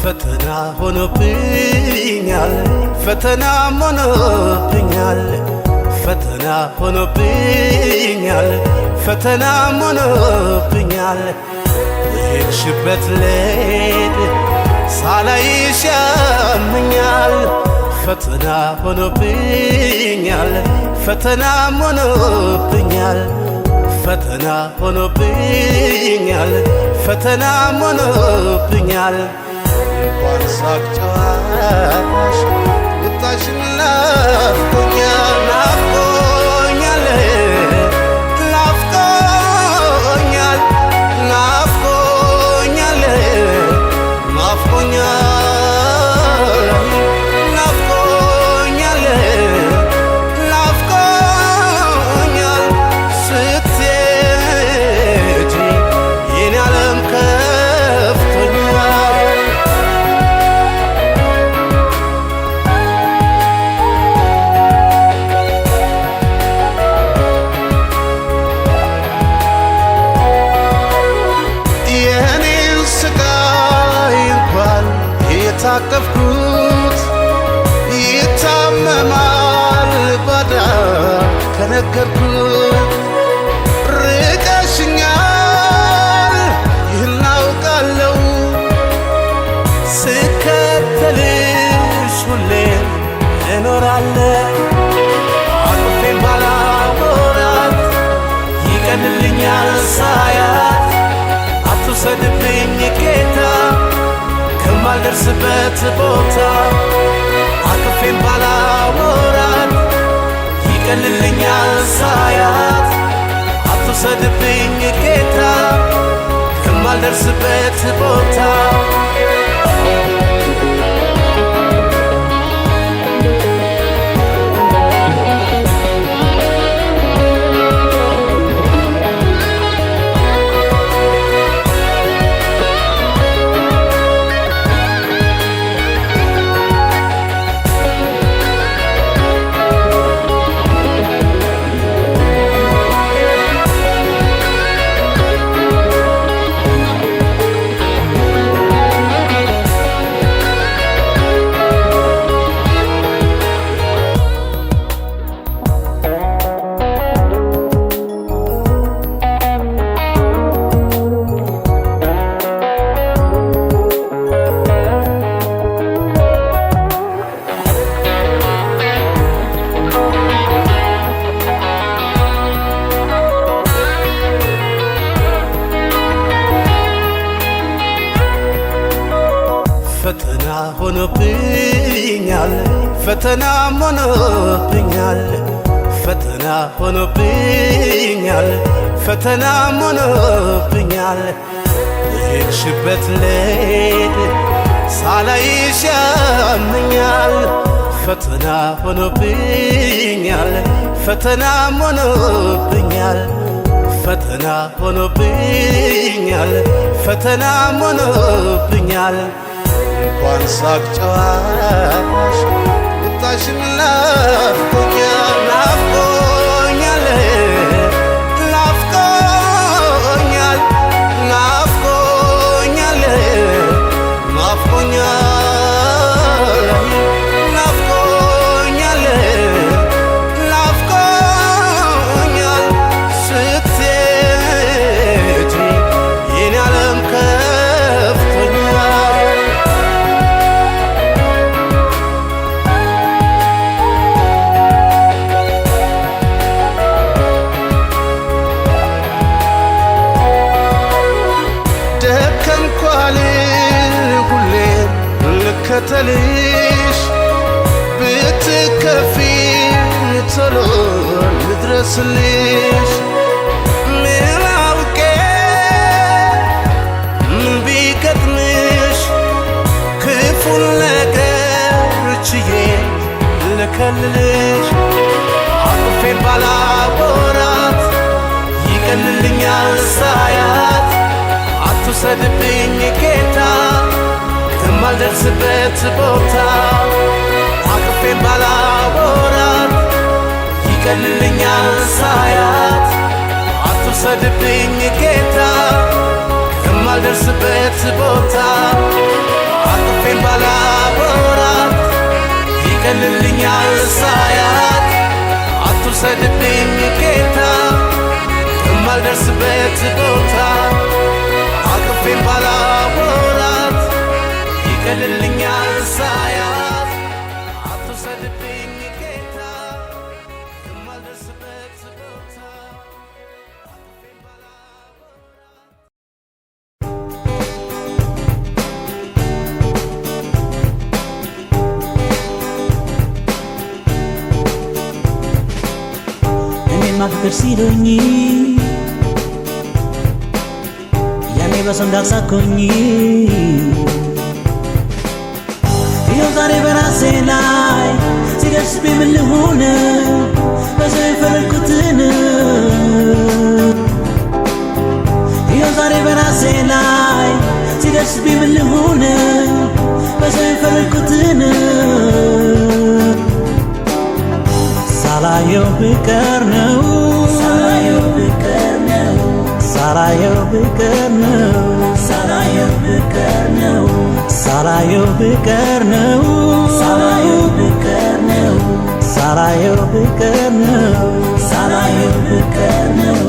ፈተና ሆኖብኛል ፈተና ሆኖብኛል ፈተና ሆኖብኛል ፈተና ሆኖብኛል በሄድሽበት ልሄድ ሳላይሽ ያመኛል ፈተና ሆኖብኛል ፈተና ሆኖብኛል ፈተና ሆኖብኛል ፈተና ሆኖብኛል እንኳን ሳቅ ጨዋታሽ ቁጣሽን ናፍቆኛል ናፍቆኛል ናፍቆኛል ናፍቆኛል ናፍቆኛል ናፍቆኛል ናፍቆኛል ስትሄጂ የኔ ዓለም ከፍቶኛል የኔን ስቃይ እንኳን የታቀፍኩት ይታመማል ባዳ ከነገርኩት ርቀሽኛል ይህን አውቃለሁ ስከተልሽ ሁሌም እኖራለሁ አቅፌን ባላወራት ይቀልልኛል ሳያት አትውሰድብኝ ጌታ ከማልደርስበት ቦታ አቅፌን ባላወራት ይቀልልኛል ሳያት አትውሰድብኝ ጌታ ከማልደርስበት ቦታ ፈተና ሆኖብኛል ፈተና ሆኖብኛል ፈተና ሆኖብኛል ፈተና ሆኖብኛል በሄድሽበት ልሄድ ሳላይሽ ያመኛል ፈተና ሆኖብኛል ፈተና ሆኖብኛል ፈተና ሆኖብኛል ፈተና ሆኖብኛል እንኳን ሳቅ ጨዋታሽ ቁጣሽን ናፍቆኛል ናፍቆኛል ናፍቆኛል ናፍቆኛል ናፍቆኛል ናፍቆኛል ናፍቆኛል ስትሄጂ የኔ ዓለም ከፍቶኛል ሁሌም ልከተልሽ ብትከፊ ቶሎ ልድረስልሽ ምን አውቄ ምን ቢገጥምሽ ክፉን ነገር ችዬ ልከልልሽ አቅፌን ባላወራት ይቀልልኛል ሳያት አትውሰድብኝ ጌታ ከማልደርስበት ቦታ አቅፌን ባላወራት ይቀልልኛል ሳያት አትውሰድብኝ ጌታ ከማልደርስበት ቦታ ይቀልልኛል ሳያት አትውሰድብኝ ጌታ ከማልደርስበት ቦታ አቅፌን ባላወራት ይቀልልኛል ሳያት አትውሰድብኝ ጌታ ከማልደርስበት ቦታ አቅፌን ባላወራት ፍቅር ሲሉኝ ያኔ በሰው እንዳልሳኩኝ ይኸው ዛሬ በራሴ ላይ ሲደርስብኝ ምን ልሁን በሰው የፈረድኩትን ይኸው ዛሬ በራሴ ላይ ሲደርስብኝ ምን ልሁን በሰው የፈረድኩትን ሳላየው ብቀር ነው ሳላየው ብቀር ነው ሳላየው ብቀር ነው ሳላየው ብቀር ነው ሳላየው ብቀር ነው ሳላየው ብቀር ነው ሳላየው ብቀር ነው ሳላየው ብቀር ነው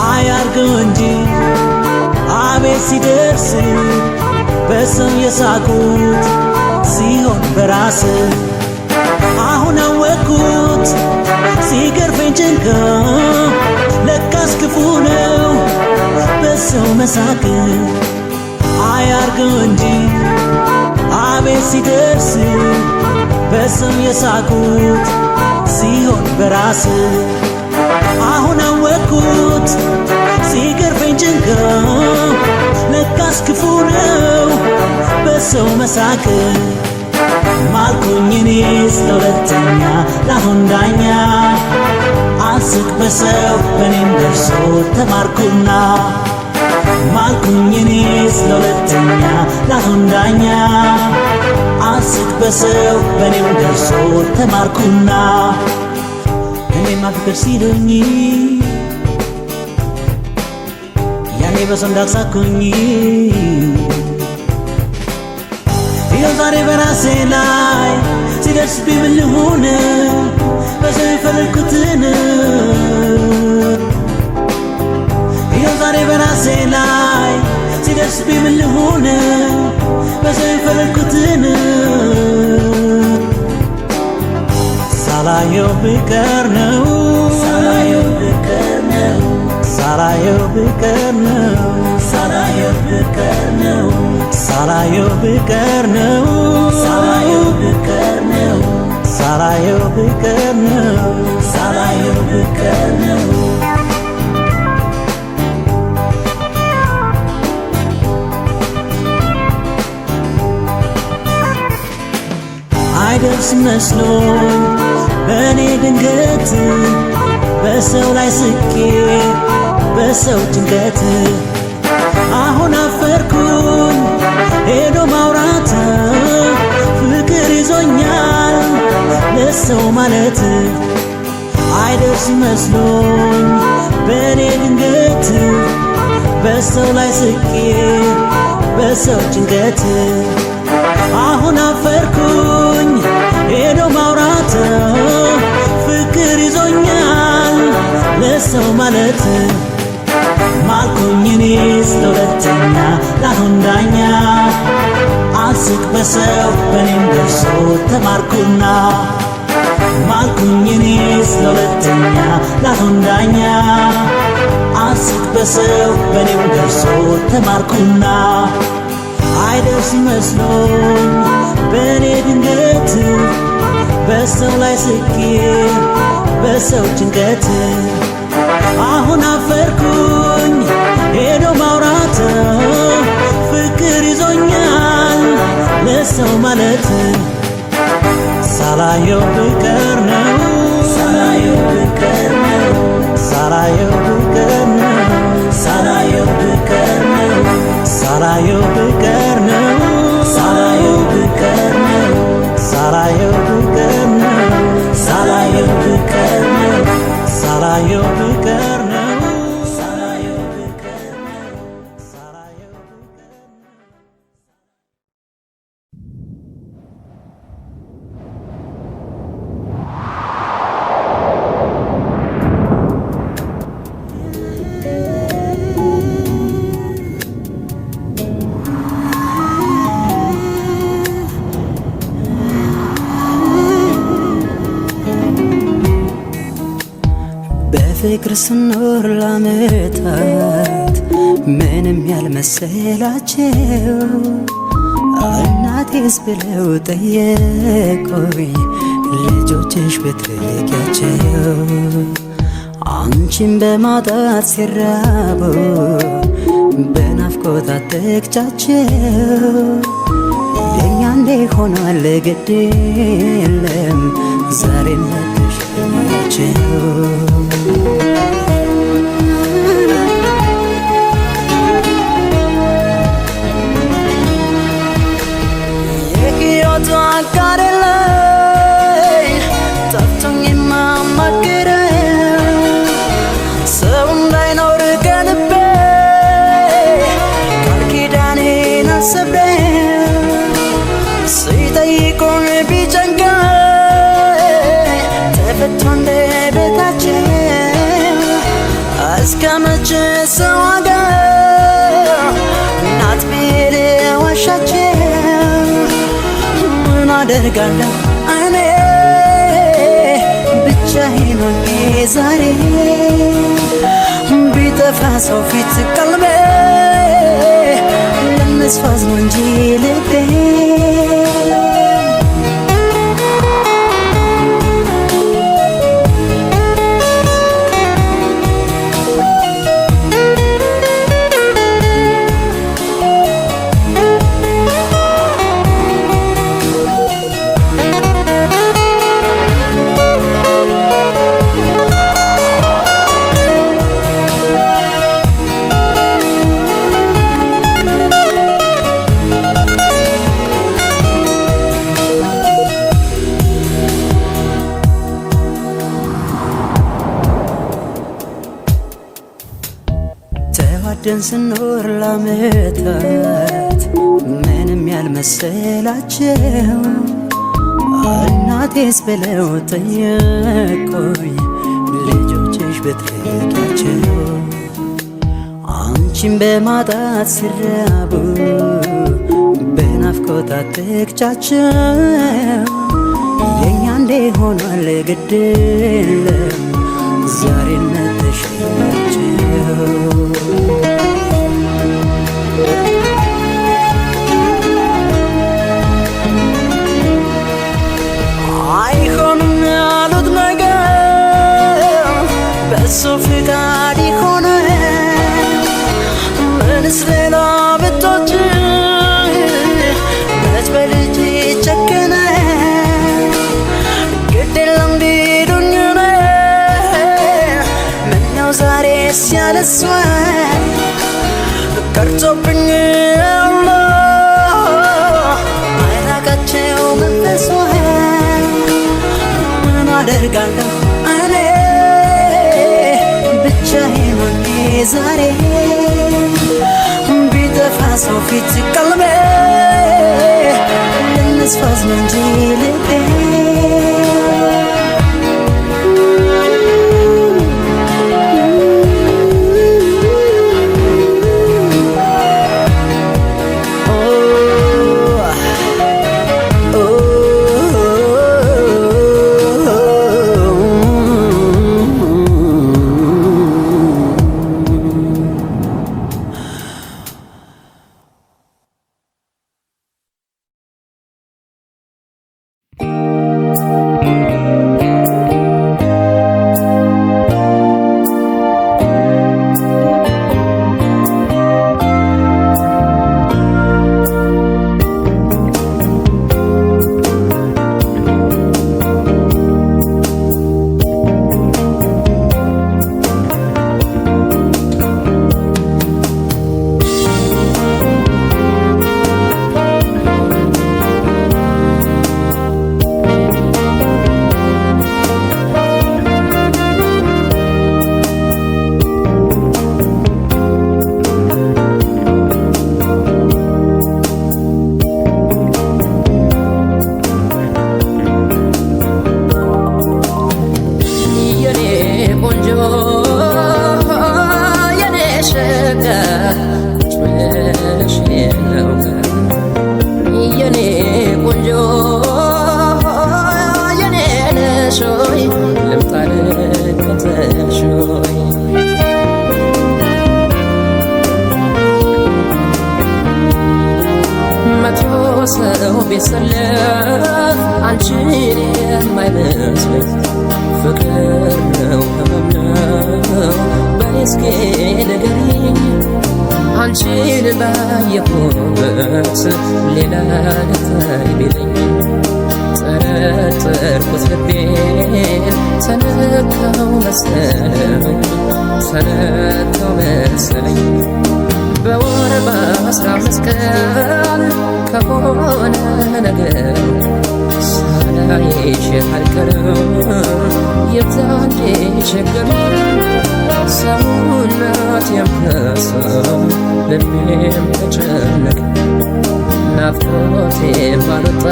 አያርገው እንጂ አቤት ሲደርስ በሰው የሳቁት ሲሆን በራስ አሁን አወቅኩት ሲገርፈኝ ጭንቅ ለካስ ክፉ ነው በሰው መሳቅ አያርገው እንጂ አቤት ሲደርስ በሰው የሳቁት ሲሆን በራስ አሁን አወቅኩት ሲገርፈኝ ጭንቅ ለካስ ክፉ ነው በሰው መሳቅ ማልኩኝ እኔስ ለሁለተኛ ላሁን ዳኛ አልስቅ በሰው በኔም ደርሶ ተማርኩና ማልኩኝ እኔስ ለሁለተኛ ላሁን ዳኛ አልስቅ በሰው በኔም ደርሶ ተማርኩና እኔማ ፍቅር ሲሉኝ ያኔ በሰው እንዳልሳኩኝ ይኸው ዛሬ በራሴ ላይ ሲደርስብኝ ምን ልሁን በሰው የፈረድኩትን ይኸው ዛሬ በራሴ ላይ ሲደርስብኝ ምን ልሁን በሰው የፈረድኩትን ሳላየው ብቀር ነው ሳላየው ብቀር ነው ሳላየው ብቀር ነው ሳላየው ብቀር ነው ሳላየው ብቀር ነው ሳላየው ብቀር ነው ሳላየው ብቀር ነው ሳላየው ብቀር ነው አይደርስ መስሎኝ በእኔ ድንገት በሰው ላይ ስቄ በሰው ጭንቀት አሁን አፈርኩኝ ሄዶ ማውራት ፍቅር ይዞኛል ለሰው ማለት አይደርስ መስሎኝ በእኔ ድንገት በሰው ላይ ስቄ በሰው ጭንቀት አሁን አፈርኩኝ ሄዶ ማውራት ፍቅር ይዞኛል ለሰው ማለት ማልኩኝ እኔስ ለሁለተኛ ላሁን ዳኛ አልስቅ በሰው በኔም ደርሶ ተማርኩና ማልኩኝ እኔስ ለሁለተኛ ላሁን ዳኛ አልስቅ በሰው በኔም ደርሶ ተማርኩና አይደርስ መስሎኝ በእኔ ድንገት በሰው ላይ ስቄ በሰው ጭንቀት አሁን አፈርኩኝ ሄዶ ማውራት ፍቅር ይዞኛል ለሰው ማለት ሳላየው ብቀር ነው ሳላየው ብቀር ነው ሳላየው ብቀር ነው ሳላየው ብቀር ነው ሳላየው ብቀር ነው ሳላየው ብቀር ነው ሳላየው ብቀር ነው ሳላየው ብቀር ነው ሳላየው ብቀር ነው በፍቅር ስኖር ላመታት ምንም ያልመሰላቸው እናቴስ ብለው ጠየቁኝ ልጆችሽ ብትልኪያቸው አንቺን በማጣት ሲራቡ በናፍቆት አትግቻቸው የኛ እንዴ ሆኗል ግድ የለም ዛሬን መተሽኛቸው የሕይወቱ አጋር ላይ ጠፍቶኝ የማማክረው ሰው እንዳይኖር ከልቤ ቃል ኪዳኔን አልሰብረው ሲጠይቁኝ ቢጨንቀኝ ተፈቶ አንደበታቸው እስከ መቼ ሰው አገር እናት ብዬ ዋሻቸው ምን አደርጋለሁ እኔ ብቻዬን ሆኜ ዛሬ ቢጠፋ ሰው ፊት ቀልቤ ለነሱ አዝኖ እንጂ ልቤ ተዋደን ስኖር ላመታት ምንም ያልመሰላቸው እናቴስ ብለው ጠየቁኝ ልጆችሽ ብትልኪያቸው አንቺን በማጣት ሲራቡ በናፍቆት አትግቻቸው የኛ እንዴ ሆኗል ግድ የለም ዛሬን መተሽኛቸው አይሆንም ያሉት ነገር በሱ ፍቃድ ይሆነ ምንስ ሌላ ብቶች መች በልጅ ጨከነ ግድ የለም ቢሉኝ ምነው ዛሬስ ያለሷ ቀርቶብኝ ያለ አይራቃቸው መንፈሷ ምን አደርጋለሁ እኔ ብቻዬን ሆኜ ዛሬ ቢጠፋ ሰው ፊት ቀልቤ ለነሱ አዝኖ እንጂ ልቤ ቢሰለፍ አንቺን የማይመስል ፍቅር ነው ህመም ነው በኔ እስኪ ንገሪኝ አንቺን ባየሁበት ሌላ ልታይ ቢለኝ ጠረጠርኩት ልቤን ተነካው መሰለኝ በወር በ15 ቀን ከሆነ ነገር ሳላይሽ አልቀርም የዛኔ ችግር ሰውነቴም ከሳው ልቤም ተጨነቀ ናፍቆቴም አልወጣ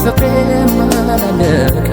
ፍቅሬም አላለቀ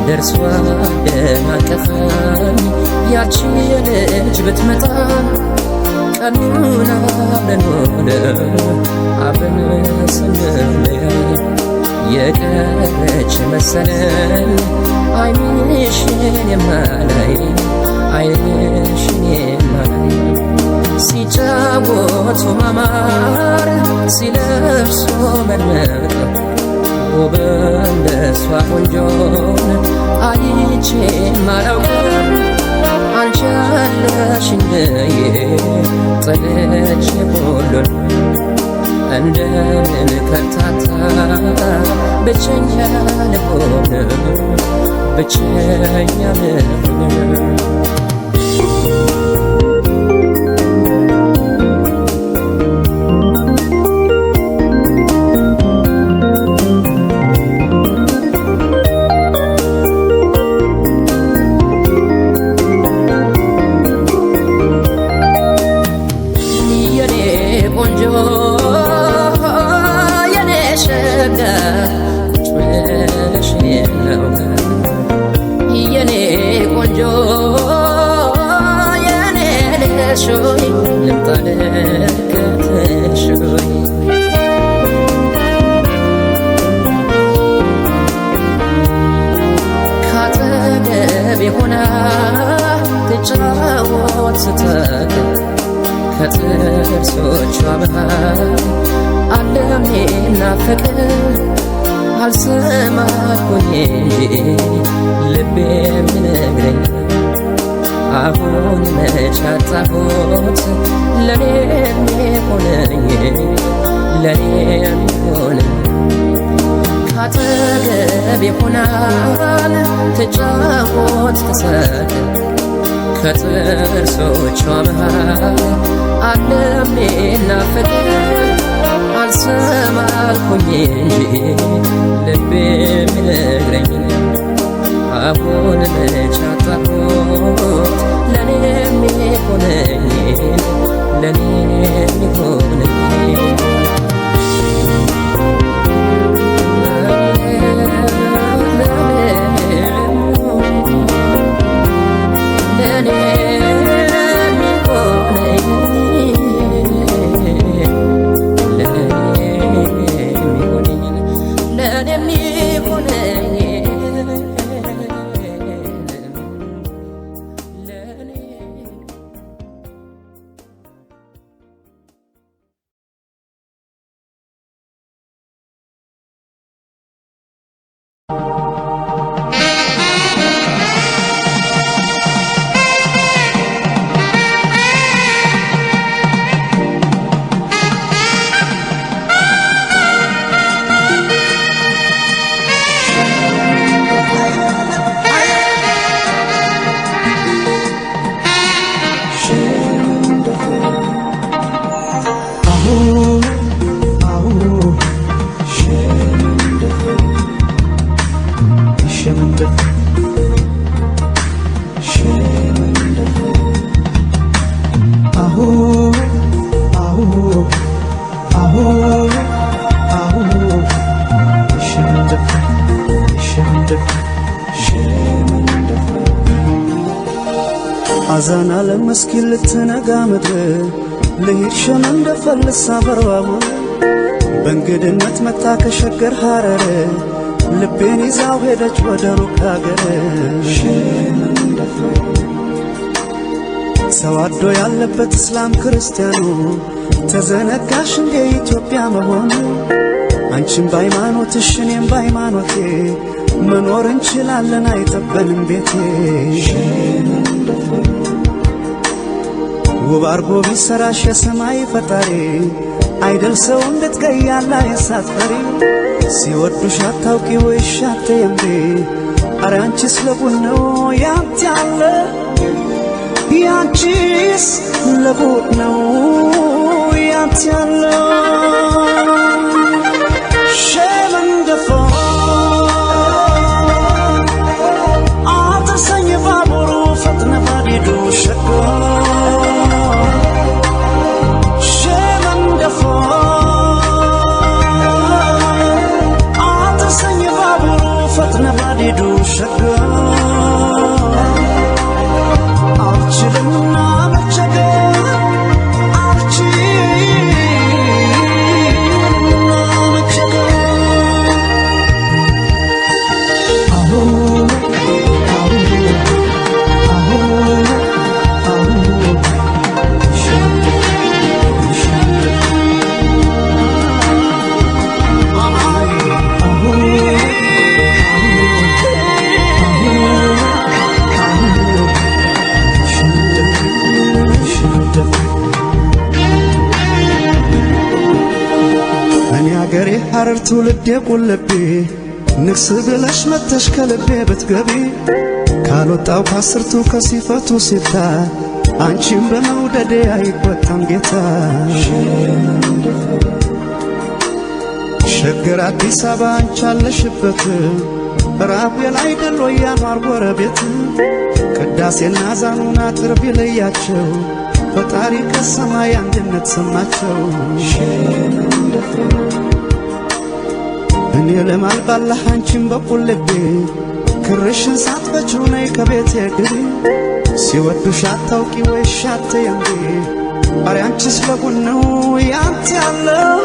ደርሷ ደናቀፈኝ ያቺ ልጅ ብትመጣ ቀኑን አብረን ሆነ አብረን ስንለያ የቀረች መሰለን ዓይንሽን የማላይ ዓይንሽን የማላይ ሲጫወቱ ማማር ሲለብሱ መድመቅ በእንደሷ ቆንጆን አይቼ ማላውቅም አንቺ አለሽኝ ጥለሽ ሁሉን እንደምን ከርታታ ብቸኛ ልሆን ብቸኛ ልሆን ከጥርሶቿ መሃል ዓለሜና ፍቅር አልሰማኩኝ እንጂ ልቤ የሚነግረኝ አሁን መች አጣሁት ለኔ የሚሆነኝ ለኔ የሚሆነኝ ካጠገቤ ሆናል ትጫወት ትሳቅ ከጥርሶቿ መሃል ዓለሜና ፍቅር አልሰማልኩኝ እንጂ ልቤ የሚነግረኝ አሁን መች አጣሁት ለኔ የሚሆነኝ ለኔ የሚሆነኝ አዛን ዓለም መስኪን ልትነጋ ምድር ልሂድ ሸመን እንደፈልሳ በርባቡር በእንግድነት መጣ ከሸገር ሐረር ልቤን ይዛው ሄደች ወደ ሩቅ አገር። ሰዋዶ ያለበት እስላም ክርስቲያኑ ተዘነጋሽ እንደ ኢትዮጵያ መሆኑ አንቺም በሃይማኖትሽ እኔም በሃይማኖቴ መኖር እንችላለን አይጠበንም ቤቴ። ውብ አርጎ ቢሰራሽ የሰማይ ፈጣሪ አይደል ሰው እንድትገያላ የሳትፈሪ ሲወዱሽ አታውቂ ወይሽ አትየምሪ አረ አንቺስ ለቡን ነው ያንተ ያለ ያንቺስ ለቡን ነው ያንተ ያለ ሸመንደፎ አትሰኝ ባቡሩ ፈጥነ ባዲዱ ሸጎ ነባዲዱ ሸጋ አልችልምና መቸገር አልችልምና መቸገር አገሬ ሐረር ትውልድ የቁልቤ ንግስ ብለሽ መተሽ ከልቤ ብትገቢ ካልወጣው ከአስርቱ ከሲፈቱ ሲታ አንቺም በመውደዴ አይቆጣም ጌታ። ሸገር አዲስ አበባ አንቺ አለሽበት ራቤል አይደል ወይ ያኗር ጎረቤት ቅዳሴና ዛኑን አጥር ቢለያቸው ፈጣሪ ከሰማይ አንድነት ሰማቸው። እኔ ለማልባላህ አንቺም በቁልቤ ክርሽን ሳትፈችው ነይ ከቤቴ ግቢ ሲወዱሽ አታውቂ ወይ ሻተ የምሪ አረ አንቺስ ለቡን ነው ያንተ ያለው